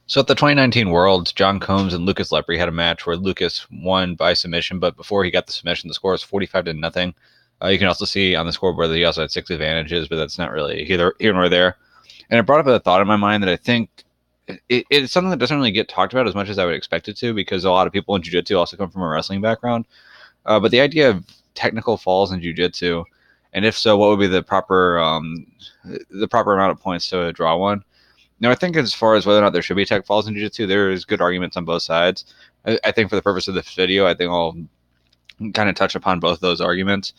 So at the 2019 Worlds, John Combs and Lucas Lepre had a match where Lucas won by submission, but before he got the submission, the score was 45 to nothing. You can also see on the scoreboard that he also had 6 advantages, but that's not really here nor there. And it brought up a thought in my mind that I think it's something that doesn't really get talked about as much as I would expect it to, because a lot of people in jiu-jitsu also come from a wrestling background. But the idea of technical falls in jiu-jitsu, and if so, what would be the proper amount of points to draw one? No, I think as far as whether or not there should be tech falls in jiu-jitsu, there is good arguments on both sides. I think for the purpose of this video, I think I'll kind of touch upon both those arguments.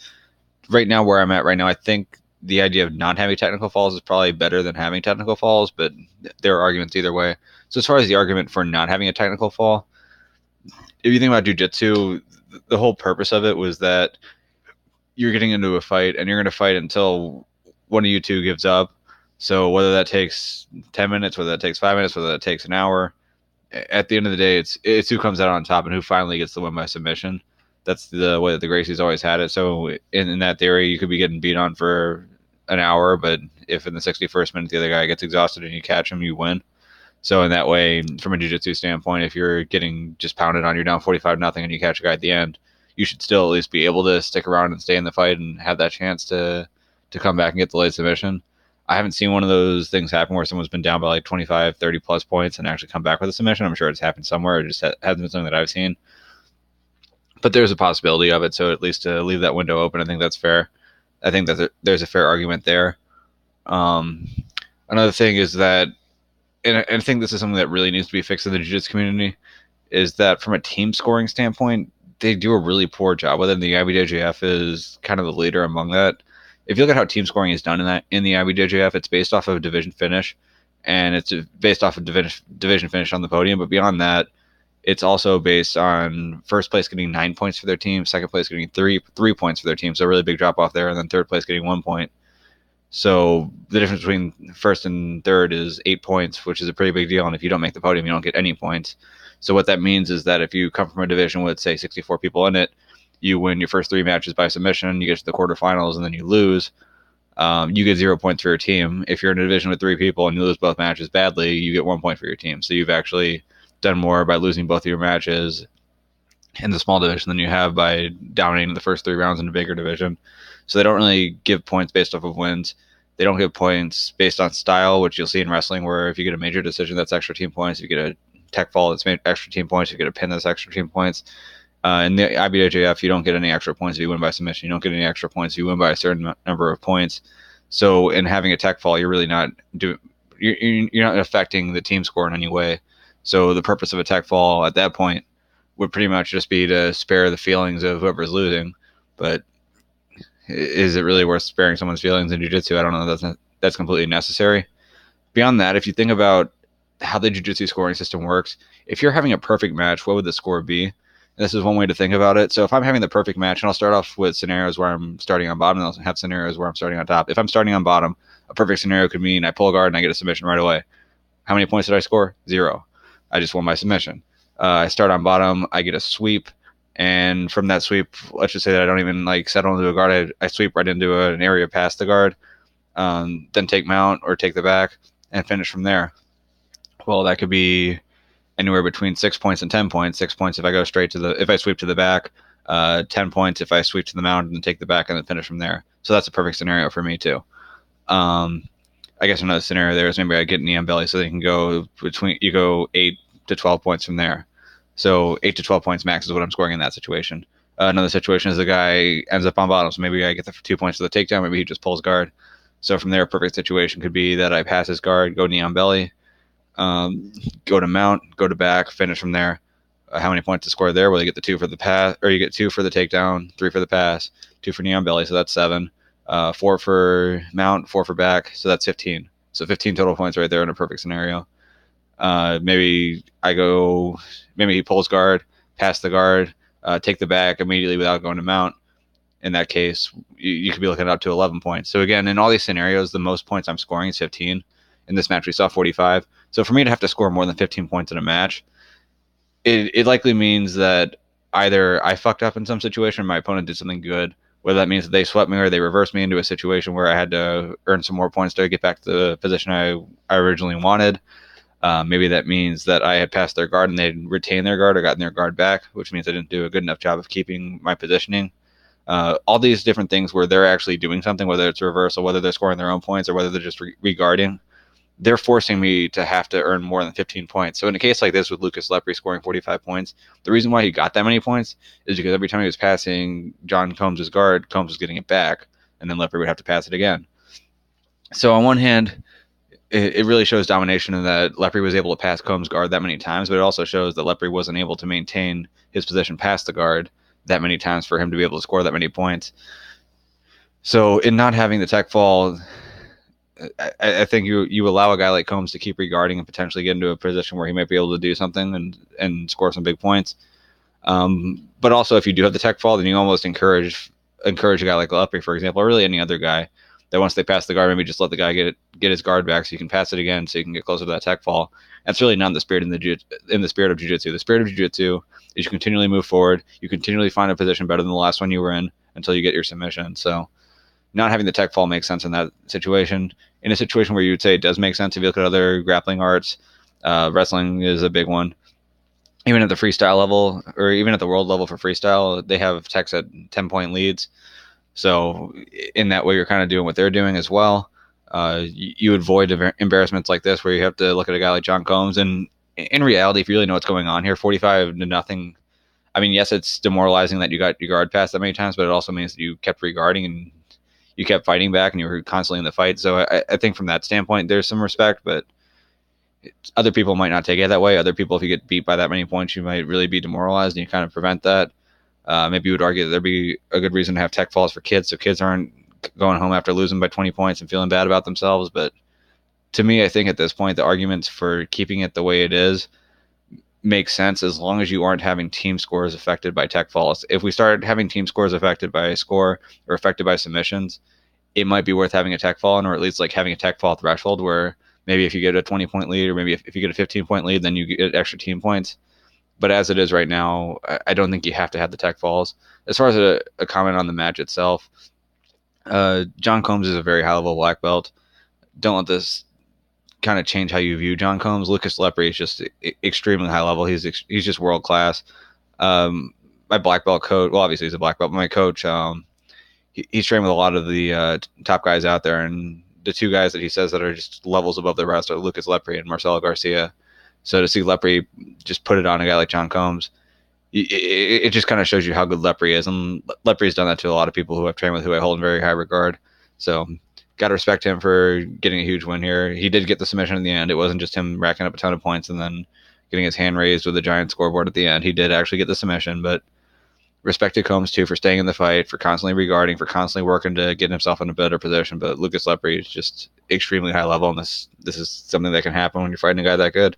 Right now, where I'm at right now, I think the idea of not having technical falls is probably better than having technical falls, but there are arguments either way. So as far as the argument for not having a technical fall, if you think about jiu-jitsu, the whole purpose of it was that you're getting into a fight and you're going to fight until one of you two gives up. So whether that takes 10 minutes, whether that takes 5 minutes, whether that takes an hour, at the end of the day, it's who comes out on top and who finally gets the win by submission. That's the way that the Gracies always had it. So in that theory, you could be getting beat on for an hour, but if in the 61st minute the other guy gets exhausted and you catch him, you win. So in that way, from a jiu-jitsu standpoint, if you're getting just pounded on, you're down 45-0 and you catch a guy at the end, you should still at least be able to stick around and stay in the fight and have that chance to come back and get the late submission. I haven't seen one of those things happen where someone's been down by like 25, 30 plus points and actually come back with a submission. I'm sure it's happened somewhere. It just hasn't been something that I've seen. But there's a possibility of it, so at least to leave that window open, I think that's fair. I think that there's a fair argument there. Another thing is that, and I think this is something that really needs to be fixed in the jiu-jitsu community, is that from a team scoring standpoint, they do a really poor job with it. And the IBJJF is kind of the leader among that. If you look at how team scoring is done in the IBJJF, it's based off of a division finish, and it's based off of division finish on the podium. But beyond that, it's also based on first place getting 9 points for their team, second place getting three points for their team, so a really big drop off there, and then third place getting 1 point. So the difference between first and third is 8 points, which is a pretty big deal. And if you don't make the podium, you don't get any points. So what that means is that if you come from a division with, say, 64 people in it, you win your first 3 matches by submission, you get to the quarterfinals, and then you lose. You get 0 points for your team. If you're in a division with 3 people and you lose both matches badly, you get 1 point for your team. So you've actually done more by losing both of your matches in the small division than you have by dominating the first 3 rounds in a bigger division. So they don't really give points based off of wins. They don't give points based on style, which you'll see in wrestling, where if you get a major decision, that's extra team points. If you get a tech fall, that's extra team points. If you get a pin, that's extra team points. In the IBJJF, you don't get any extra points if you win by submission. You don't get any extra points if you win by a certain number of points. So in having a tech fall, you're really not you're not affecting the team score in any way. So the purpose of a tech fall at that point would pretty much just be to spare the feelings of whoever's losing. But is it really worth sparing someone's feelings in jiu-jitsu? I don't know. That's completely necessary. Beyond that, if you think about how the jiu-jitsu scoring system works, if you're having a perfect match, what would the score be? And this is one way to think about it. So if I'm having the perfect match, and I'll start off with scenarios where I'm starting on bottom, and I'll have scenarios where I'm starting on top. If I'm starting on bottom, a perfect scenario could mean I pull a guard and I get a submission right away. How many points did I score? 0. I just won my submission. I start on bottom, I get a sweep, and from that sweep, let's just say that I don't even settle into a guard. I sweep right into an area past the guard, then take mount or take the back and finish from there. Well, that could be anywhere between 6 points and 10 points. 6 points if I go if I sweep to the back. 10 points if I sweep to the mount and take the back and then finish from there. So that's a perfect scenario for me too. I guess another scenario there is maybe I get knee on belly, so they can go 8 to 12 points from there. So 8 to 12 points max is what I'm scoring in that situation. Another situation is the guy ends up on bottom, so maybe I get the 2 points for the takedown, maybe he just pulls guard. So from there, a perfect situation could be that I pass his guard, go knee on belly, go to mount, go to back, finish from there. How many points to score there? Well, you get the 2 for the pass, or you get 2 for the takedown, 3 for the pass, 2 for knee on belly, so that's 7. 4 for mount, 4 for back, so that's 15. So 15 total points right there in a perfect scenario. Maybe he pulls guard, pass the guard, take the back immediately without going to mount. In that case, you could be looking up to 11 points. So again, in all these scenarios, the most points I'm scoring is 15. In this match, we saw 45. So for me to have to score more than 15 points in a match, it likely means that either I fucked up in some situation or my opponent did something good, whether that means that they swept me or they reversed me into a situation where I had to earn some more points to get back to the position I originally wanted. Maybe that means that I had passed their guard and they'd retained their guard or gotten their guard back, which means I didn't do a good enough job of keeping my positioning. All these different things where they're actually doing something, whether it's reversal, whether they're scoring their own points, or whether they're just regarding, they're forcing me to have to earn more than 15 points. So in a case like this with Lucas Lepre scoring 45 points, the reason why he got that many points is because every time he was passing John Combs' guard, Combs was getting it back, and then Lepre would have to pass it again. So on one hand, it really shows domination in that Lepre was able to pass Combs' guard that many times, but it also shows that Lepre wasn't able to maintain his position past the guard that many times for him to be able to score that many points. So in not having the tech fall, I think you allow a guy like Combs to keep regarding and potentially get into a position where he might be able to do something and score some big points. But also, if you do have the tech fall, then you almost encourage a guy like Lepre, for example, or really any other guy, that once they pass the guard, maybe just let the guy get his guard back so you can pass it again, so you can get closer to that tech fall. That's really not in the spirit of jiu-jitsu. The spirit of jiu-jitsu is you continually move forward, you continually find a position better than the last one you were in until you get your submission. So not having the tech fall makes sense in that situation. In a situation where you would say it does make sense, if you look at other grappling arts, wrestling is a big one. Even at the freestyle level, or even at the world level for freestyle, they have techs at 10-point leads. So in that way, you're kind of doing what they're doing as well. You avoid embarrassments like this, where you have to look at a guy like John Combs. And in reality, if you really know what's going on here, 45-0. I mean, yes, it's demoralizing that you got your guard passed that many times, but it also means that you kept regarding and you kept fighting back and you were constantly in the fight. So I think from that standpoint, there's some respect, but other people might not take it that way. Other people, if you get beat by that many points, you might really be demoralized, and you kind of prevent that. Maybe you would argue that there'd be a good reason to have tech falls for kids, so kids aren't going home after losing by 20 points and feeling bad about themselves. But to me, I think at this point, the arguments for keeping it the way it is make sense as long as you aren't having team scores affected by tech falls. If we start having team scores affected by a score or affected by submissions, it might be worth having a tech fall, or at least like having a tech fall threshold where maybe if you get a 20-point lead, or maybe if you get a 15-point lead, then you get extra team points. But as it is right now, I don't think you have to have the tech falls. As far as a comment on the match itself, John Combs is a very high-level black belt. Don't let this kind of change how you view John Combs. Lucas Lepre is just extremely high level. He's just world class. My black belt coach, well, obviously he's a black belt, but my coach, he's trained with a lot of the top guys out there, and the two guys that he says that are just levels above the rest are Lucas Lepre and Marcelo Garcia. So to see Lepre just put it on a guy like John Combs, it just kind of shows you how good Lepre is. And Lepre's done that to a lot of people who I've trained with, who I hold in very high regard. So got to respect him for getting a huge win here. He did get the submission in the end. It wasn't just him racking up a ton of points and then getting his hand raised with a giant scoreboard at the end. He did actually get the submission, but respect to Combs too for staying in the fight, for constantly regarding, for constantly working to get himself in a better position. But Lucas Lepre is just extremely high level, and this is something that can happen when you're fighting a guy that good.